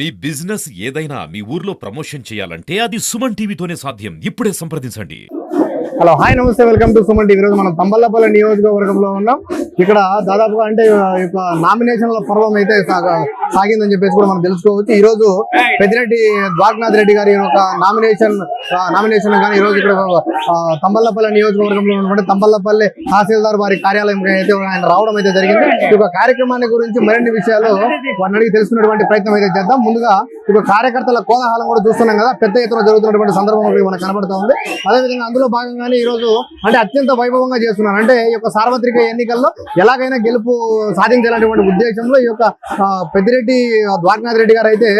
మీ business ఏదైనా మీ ఊర్లో promotion చేయాలంటే అది సుమన్ టీవీతోనే సాధ్యం. ఇప్పుడే సంప్రదించండి. హలో హాయ్ నమస్తే వెల్కమ్ టు సుమన్ టీవీ. ఈరోజు మనం తంబలపల్లి నియోజకవర్గంలో ఉన్నాం. ఇక్కడ దాదాపుగా అంటే నామినేషన్ల పర్వం అయితే సాగిందని చెప్పేసి కూడా మనం తెలుసుకోవచ్చు. ఈ రోజు పెద్దిరెడ్డి ద్వారకనాథ్ రెడ్డి గారి ఒక నామినేషన్ కానీ ఈ రోజు ఇక్కడ తంబలపల్లి నియోజకవర్గంలో ఉన్నటువంటి తంబలపల్లి తహసీల్దార్ వారి కార్యాలయం అయితే ఆయన రావడం అయితే జరిగింది. ఈ యొక్క కార్యక్రమాన్ని గురించి మరిన్ని విషయాలు వారిని అడిగి తెలుసుకునేటువంటి ప్రయత్నం అయితే చేద్దాం. ముందుగా ఇక కార్యకర్తల కోలాహలం కూడా చూస్తున్నాం కదా, పెద్ద ఎత్తున జరుగుతున్నటువంటి సందర్భం మనకు కనబడుతూ ఉంది. అదేవిధంగా అందులో భాగంగానే ఈ రోజు అంటే అత్యంత వైభవంగా చేస్తున్నారు. అంటే ఈ యొక్క సార్వత్రిక ఎన్నికల్లో ఎలాగైనా గెలుపు సాధించాలనేటువంటి ఉద్దేశంలో ఈ యొక్క పెద్దిరెడ్డి ద్వారకనాథ్ రెడ్డి గారు అయితే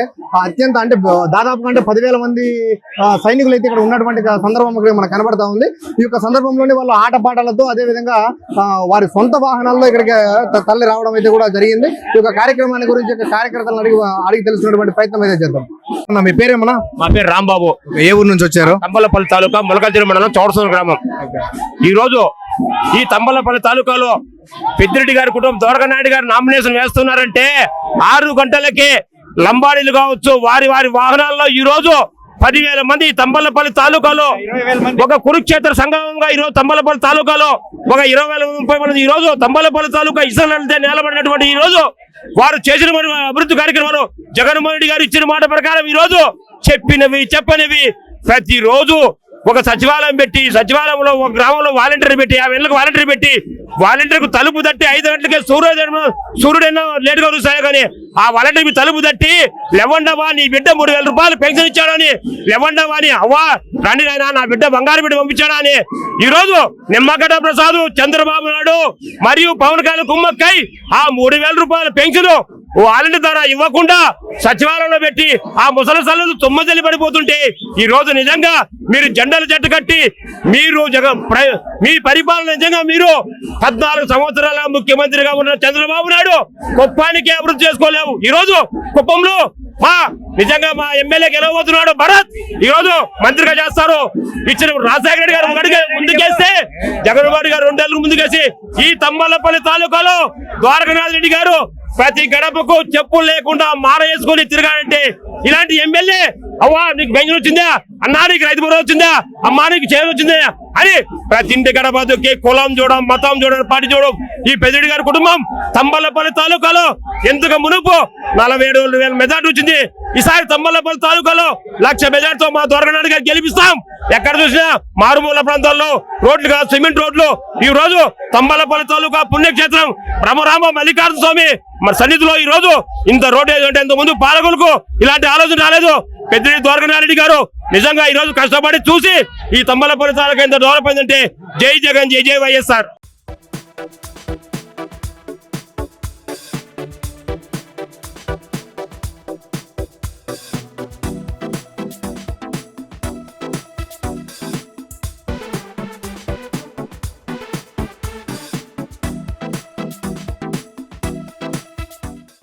అత్యంత అంటే దాదాపుగా అంటే 10,000 మంది సైనికులు అయితే ఇక్కడ ఉన్నటువంటి సందర్భం మనకు కనబడతా ఉంది. ఈ యొక్క సందర్భంలోనే వాళ్ళు ఆటపాటలతో అదేవిధంగా వారి సొంత వాహనాల్లో ఇక్కడికి తరలి రావడం అయితే కూడా జరిగింది. ఈ యొక్క కార్యక్రమాన్ని గురించి కార్యకర్తలను అడిగి తెలుసుకున్నటువంటి ప్రయత్నం అయితే చేద్దాం. మీ పేరేమన్నా? మా పేరు రాంబాబు. ఏ ఊరు నుంచి వచ్చారు? తంబలపల్లి తాలూకా మొలకల్చెరు మండలం చౌడసూరు గ్రామం. ఈ రోజు ఈ తంబలపల్లి తాలూకాలో పెద్దిరెడ్డి గారి కుటుంబం ద్వారకనాయుడు గారు నామినేషన్ వేస్తున్నారంటే 6 గంటలకే లంబాడీలు కావచ్చు వారి వారి వాహనాల్లో ఈ రోజు 10,000 మంది తంబలపల్లి తాలూకాలో ఒక కురుక్షేత్ర సంగమంగా ఈ రోజు తంబలపల్లి తాలూకాలో ఒక 20,000-30 మంది ఈ రోజు తంబలపల్లి తాలూకా ఇసుకలతో నేలబడినటువంటి ఈ రోజు వారు చేసిన అభివృద్ధి కార్యక్రమాలు జగన్మోహన్ రెడ్డి గారు ఇచ్చిన మాట ప్రకారం ఈ రోజు చెప్పనివి ప్రతిరోజు ఒక సచివాలయం పెట్టి సచివాలయంలో ఒక గ్రామంలో వాలంటీర్ పెట్టి 50 ఏళ్ళకి వాలంటీర్ పెట్టి వాలంటీర్కు తలుపు తట్టి 5 గంటలకే సూర్యుడైనా లేటుగా వస్తాయో కానీ ఆ వాలంటీర్ తలుపు తట్టి లెవండవా నీ బిడ్డ 3,000 రూపాయలు పెన్షన్ ఇచ్చాడని లెవండవా అని అవ్వా రండి నాయన నా బిడ్డ బంగారు బిడ్డ పంపించాడా అని ఈ రోజు నిమ్మగడ్డ ప్రసాద్ చంద్రబాబు నాయుడు మరియు పవన్ కళ్యాణ్ కుమ్మక్కై ఆ 3,000 రూపాయల పెన్షన్ వాలంటీర్ ద్వారా ఇవ్వకుండా సచివాలయంలో పెట్టి ఆ ముసలి సల్లు తుమ్మజల్లి పడిపోతుంటే ఈ రోజు నిజంగా మీరు జెండాలు జట్టు కట్టి మీరు మీ పరిపాలన నిజంగా మీరు 14 సంవత్సరాల ముఖ్యమంత్రిగా ఉన్న చంద్రబాబు నాయుడు కుప్పానికి అభివృద్ధి చేసుకోలేవు. ఈ రోజు కుప్పంలో నిజంగా మా ఎమ్మెల్యే గెలవబోతున్నాడు భరత్ ఈ రోజు మంత్రిగా చేస్తారు. ఇచ్చిన రాజశేఖర రెడ్డి గారు ఒకటిగా ముందుకేస్తే జగన్మోహన్ గారు 2 ఏళ్ళకు ముందుకేసి ఈ తంబలపల్లి తాలూకాలో ద్వారకనాథ్ రెడ్డి గారు ప్రతి గడపకు చెప్పులు లేకుండా మార వేసుకొని తిరగాలంటే ఇలాంటి ఎమ్మెల్యే అవ్వా నీకు బెంగళూరు వచ్చిందా అన్నా నీకు రైతు భరోసా వచ్చిందా అమ్మా నీకు చేరు వచ్చిందా అని ప్రతి ఇంటి గడపకి కులం చూడడం మతం చూడడం పార్టీ చూడడం ఈ పెద్దిరెడ్డి గారి కుటుంబం తంబలపల్లి తాలూకాలో ఎందుకు మునుపు 47,000 మెజార్టీ వచ్చింది. ఈసారి తంబలపల్లి తాలూకాలో 1,00,000 మెజార్టీతో మా ద్వారకనాథ్ గారు గెలిపిస్తాం. ఎక్కడ చూసినా మారుమూల ప్రాంతాల్లో రోడ్లు కాదు సిమెంట్ రోడ్లు. ఈ రోజు తంబలపల్లి తాలూకా పుణ్యక్షేత్రం బ్రహ్మరామ మల్లికార్జున స్వామి మరి సన్నిధిలో ఈ రోజు ఇంత రోడ్ అంటే ఇంత ముందు పాలకులకు ఇలాంటి ఆలోచన రాలేదు. పెద్దిరెడ్డి ద్వారకనాథ్ రెడ్డి గారు నిజంగా ఈ రోజు కష్టపడి చూసి ఈ తంబలపల్లి తాలూకా ఎంత డెవలప్ అయిందంటే జై జగన్ జై జై వైఎస్ఆర్.